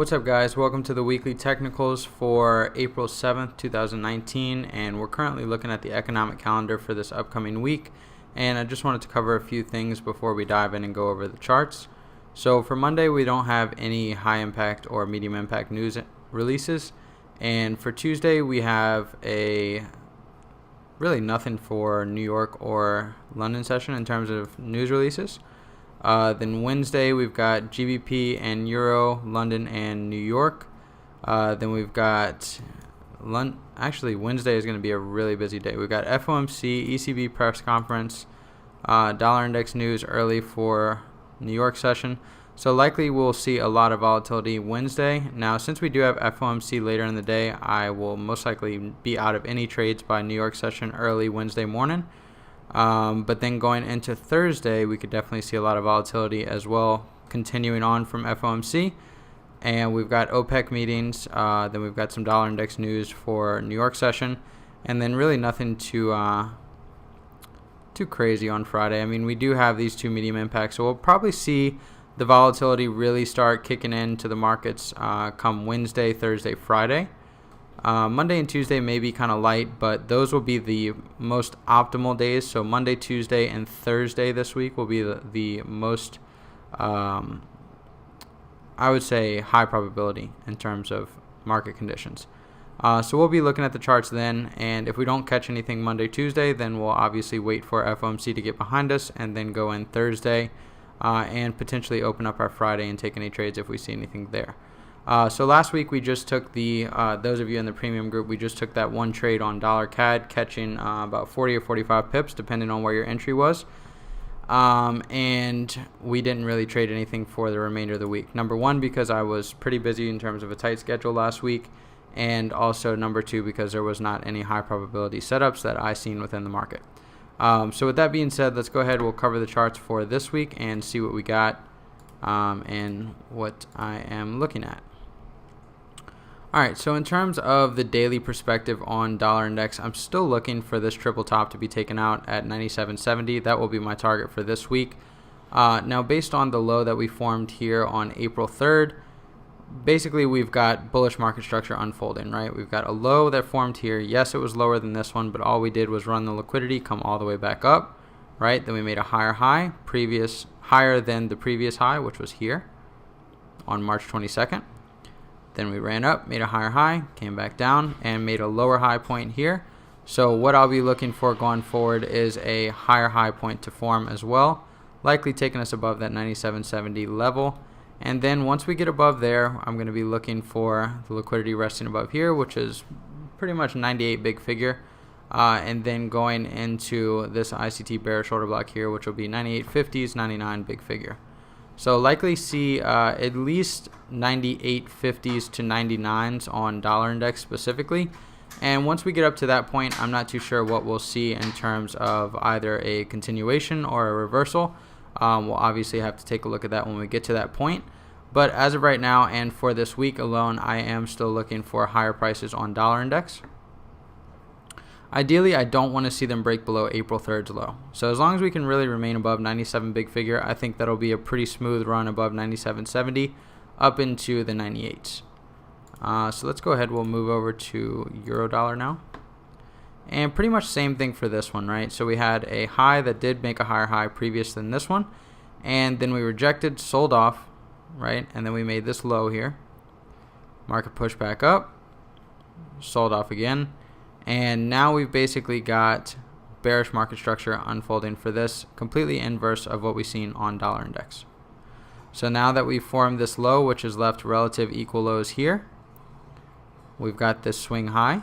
What's up, guys? Welcome to the weekly technicals for April 7th, 2019, and we're currently looking at the economic calendar for this upcoming week, and I just wanted to cover a few things before we dive in and go over the charts. So for Monday, we don't have any high impact or medium impact news releases, and for Tuesday, we have really nothing for New York or London session in terms of news releases. Then Wednesday we've got GBP and Euro, London and New York. Then we've got actually Wednesday is going to be a really busy day. We've got FOMC, ECB press conference, dollar index news early for New York session. So likely we'll see a lot of volatility Wednesday. Now, since we do have FOMC later in the day, I will most likely be out of any trades by New York session early Wednesday morning. But then going into Thursday, we could definitely see a lot of volatility as well, continuing on from FOMC. And we've got OPEC meetings. Then we've got some dollar index news for New York session. And then really nothing too crazy on Friday. I mean, we do have these two medium impacts. So we'll probably see the volatility really start kicking into the markets come Wednesday, Thursday, Friday. Monday and Tuesday may be kind of light, but those will be the most optimal days. So Monday, Tuesday, and Thursday this week will be the most, I would say, high probability in terms of market conditions. So we'll be looking at the charts then, and if we don't catch anything Monday, Tuesday, then we'll obviously wait for FOMC to get behind us and then go in Thursday and potentially open up our Friday and take any trades if we see anything there. So last week we just took those of you in the premium group, we just took that one trade on dollar CAD, catching about 40 or 45 pips depending on where your entry was. And we didn't really trade anything for the remainder of the week. Number one, because I was pretty busy in terms of a tight schedule last week. And also number two, because there was not any high probability setups that I seen within the market. So with that being said, let's go ahead. We'll cover the charts for this week and see what we got and what I am looking at. Alright, so in terms of the daily perspective on dollar index, I'm still looking for this triple top to be taken out at 97.70. That will be my target for this week. Now, based on the low that we formed here on April 3rd, basically we've got bullish market structure unfolding, right? We've got a low that formed here. Yes, it was lower than this one, but all we did was run the liquidity, come all the way back up, right? Then we made a higher high, higher than the previous high, which was here on March 22nd. Then we ran up, made a higher high, came back down, and made a lower high point here. So what I'll be looking for going forward is a higher high point to form as well, likely taking us above that 97.70 level. And then once we get above there, I'm going to be looking for the liquidity resting above here, which is pretty much 98 big figure. And then going into this ICT bearish order block here, which will be 98.50s, 99 big figure. So likely see at least 98.50s to 99s on dollar index specifically. And once we get up to that point, I'm not too sure what we'll see in terms of either a continuation or a reversal. We'll obviously have to take a look at that when we get to that point. But as of right now and for this week alone, I am still looking for higher prices on dollar index. Ideally, I don't want to see them break below April 3rd's low. So as long as we can really remain above 97 big figure, I think that'll be a pretty smooth run above 97.70 up into the 98s. So let's go ahead. We'll move over to euro dollar now. And pretty much same thing for this one, right? So we had a high that did make a higher high previous than this one. And then we rejected, sold off, right? And then we made this low here. Market pushed back up, sold off again. And now we've basically got bearish market structure unfolding for this, completely inverse of what we've seen on dollar index. So now that we've formed this low, which has left relative equal lows here, we've got this swing high.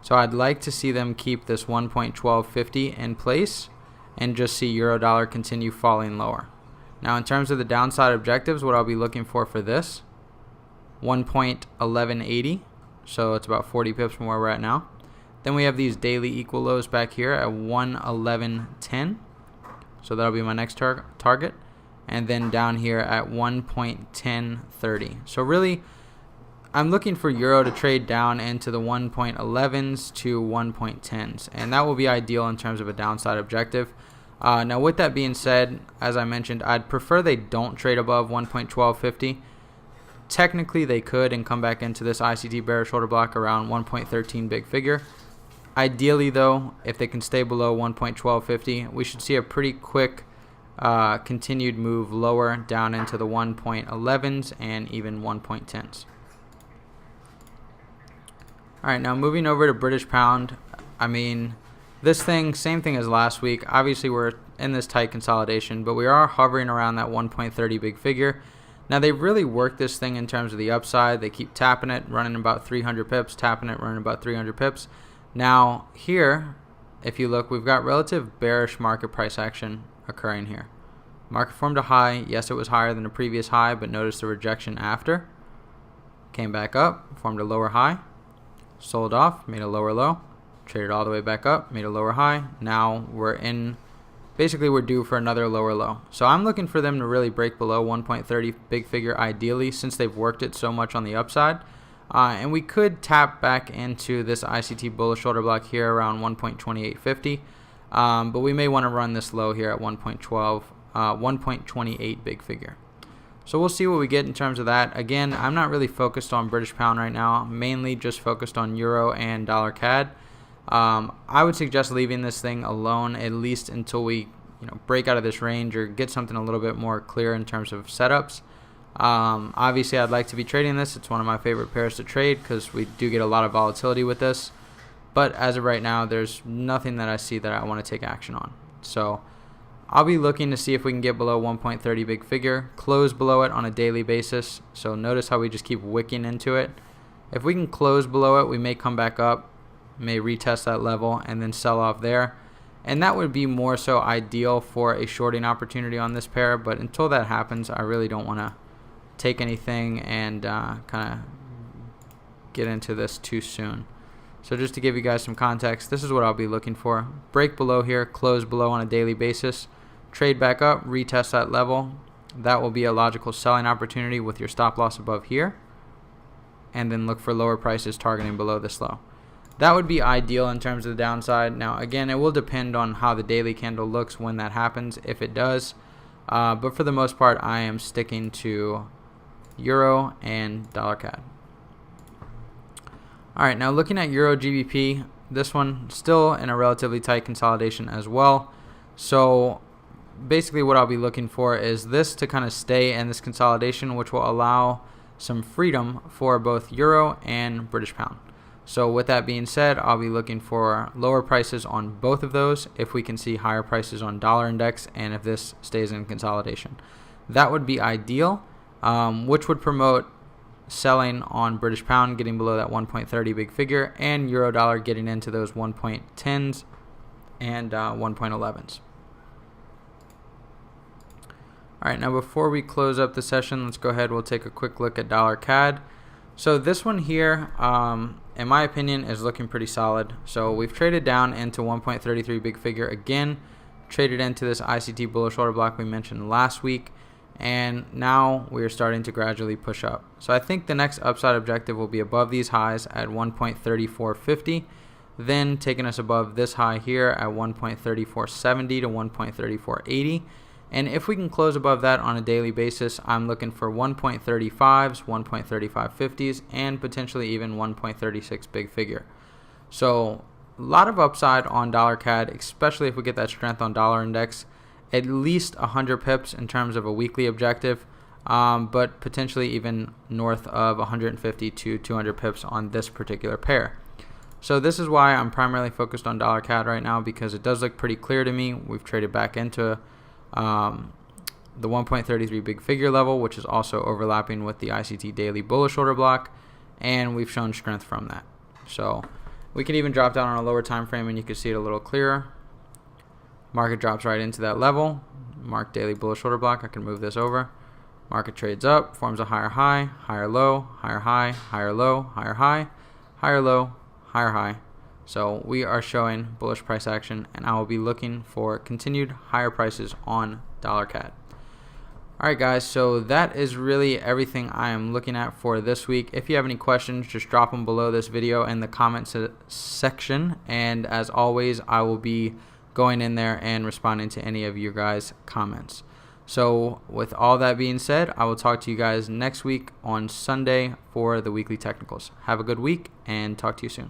So I'd like to see them keep this 1.1250 in place and just see euro dollar continue falling lower. Now in terms of the downside objectives, what I'll be looking for this, 1.1180. So it's about 40 pips from where we're at now. Then we have these daily equal lows back here at 111.10. So that'll be my next target. And then down here at 1.1030. So really, I'm looking for euro to trade down into the 1.11s to 1.10s. And that will be ideal in terms of a downside objective. Now with that being said, as I mentioned, I'd prefer they don't trade above 1.1250. Technically they could and come back into this ICT bearish order block around 1.13 big figure. Ideally though, if they can stay below 1.1250, we should see a pretty quick continued move lower down into the 1.11s and even 1.10s. Alright, now moving over to British pound. I mean, this thing, same thing as last week. Obviously we're in this tight consolidation, but we are hovering around that 1.30 big figure. Now they really work this thing in terms of the upside. They keep tapping it, running about 300 pips, tapping it, running about 300 pips. Now here, if you look, we've got relative bearish market price action occurring here. Market formed a high. Yes, it was higher than the previous high, but notice the rejection after. Came back up, formed a lower high, sold off, made a lower low, traded all the way back up, made a lower high. Now we're in, basically we're due for another lower low. So I'm looking for them to really break below 1.30 big figure ideally, since they've worked it so much on the upside. And we could tap back into this ICT bullish order block here around 1.2850. But we may want to run this low here at 1.28 big figure. So we'll see what we get in terms of that. Again, I'm not really focused on British pound right now, mainly just focused on euro and dollar CAD. I would suggest leaving this thing alone at least until we break out of this range or get something a little bit more clear in terms of setups. Obviously I'd like to be trading this. It's one of my favorite pairs to trade because we do get a lot of volatility with this, but as of right now there's nothing that I see that I want to take action on. So I'll be looking to see if we can get below 1.30 big figure, close below it on a daily basis. So notice how we just keep wicking into it. If we can close below it, we may come back up, may retest that level and then sell off there, and that would be more so ideal for a shorting opportunity on this pair. But until that happens, I really don't want to take anything and kind of get into this too soon. So just to give you guys some context, this is what I'll be looking for. Break below here, close below on a daily basis, trade back up, retest that level. That will be a logical selling opportunity with your stop loss above here, and then look for lower prices targeting below this low. That would be ideal in terms of the downside. Now again, it will depend on how the daily candle looks when that happens, if it does. But for the most part, I am sticking to euro and dollar CAD. Alright, now looking at EURGBP, this one still in a relatively tight consolidation as well. So basically what I'll be looking for is this to kind of stay in this consolidation, which will allow some freedom for both euro and British pound. So with that being said, I'll be looking for lower prices on both of those if we can see higher prices on dollar index and if this stays in consolidation. That would be ideal, which would promote selling on British pound getting below that 1.30 big figure, and euro dollar getting into those 1.10s and 1.11s. Alright, now before we close up the session, let's go ahead, we'll take a quick look at dollar CAD. So this one here, in my opinion, is looking pretty solid. So we've traded down into 1.33 big figure again, traded into this ICT bullish order block we mentioned last week, and now we are starting to gradually push up. So I think the next upside objective will be above these highs at 1.3450, then taking us above this high here at 1.3470 to 1.3480. And if we can close above that on a daily basis, I'm looking for 1.35s, 1.3550s, and potentially even 1.36 big figure. So a lot of upside on dollar CAD, especially if we get that strength on dollar index. At least 100 pips in terms of a weekly objective, but potentially even north of 150 to 200 pips on this particular pair. So this is why I'm primarily focused on dollar CAD right now, because it does look pretty clear to me. We've traded back into the 1.33 big figure level, which is also overlapping with the ICT daily bullish order block, and we've shown strength from that. So we can even drop down on a lower time frame and you can see it a little clearer. Market drops right into that level. Mark daily bullish order block. I can move this over. Market trades up, forms a higher high, higher low, higher high, higher low, higher high, higher low, higher high. So we are showing bullish price action, and I will be looking for continued higher prices on dollar CAD. Alright guys, so that is really everything I am looking at for this week. If you have any questions, just drop them below this video in the comments section, and as always, I will be going in there and responding to any of your guys' comments. So with all that being said, I will talk to you guys next week on Sunday for the weekly technicals. Have a good week and talk to you soon.